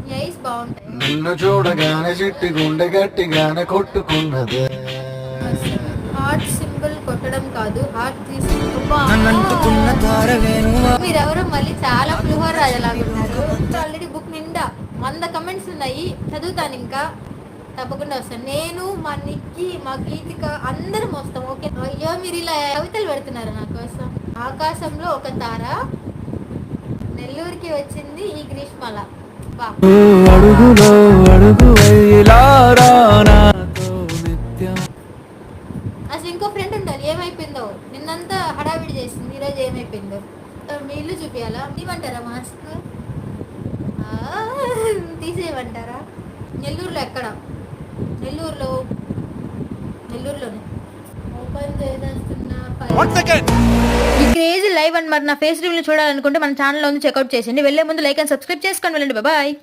మీ ice బాగుంటాయి. నిన్ను చూడగానే చిట్టి గుండె గట్టిగానే కొట్టుకున్నది. హార్ట్ సింబల్ కొట్టడం కాదు, హార్ట్ మీరెవరో మళ్ళీ చాలా పులిహోర రాజలాగా ఉన్నారు. ఆల్రెడీ బుక్ నిండా 100 కమెంట్స్ ఉన్నాయి, చదువుతాను ఇంకా తప్పకుండా వస్తాను. నేను, మా నిక్కి, మా గీతిక అందరం వస్తాం. ఓకే. అయ్యో మీరు ఇలా కవితలు పెడుతున్నారు నా కోసం. ఆకాశంలో ఒక తార, నెల్లూరుకి వచ్చింది ఈ గ్రీష్మల. అసలు ఇంకో ఫ్రెండ్ ఉండాలి, ఏమైపోయిందో? నిన్నంతా హడావిడి చేసింది, ఈరోజు ఏమైపోయిందో? మీ ఇల్లు చూపించాలా? ఇవ్వమంటారా మాస్క్? తీసేయమంటారా? నెల్లూరులో ఎక్కడ? నెల్లూరులోనే ఓపెన్ చేసేస్తున్నా. ఈ క్రేజీ లైవ్ అండ్ మరి నా ఫేస్ రివ్యూని చూడాలనుకుంటే మన ఛానల్లో ఉంది, చెక్అౌట్ చేసేయండి. వెళ్ళే ముందు లైక్ అండ్ సబ్స్క్రైబ్ చేసుకొని వెళ్ళండి. బాయ్.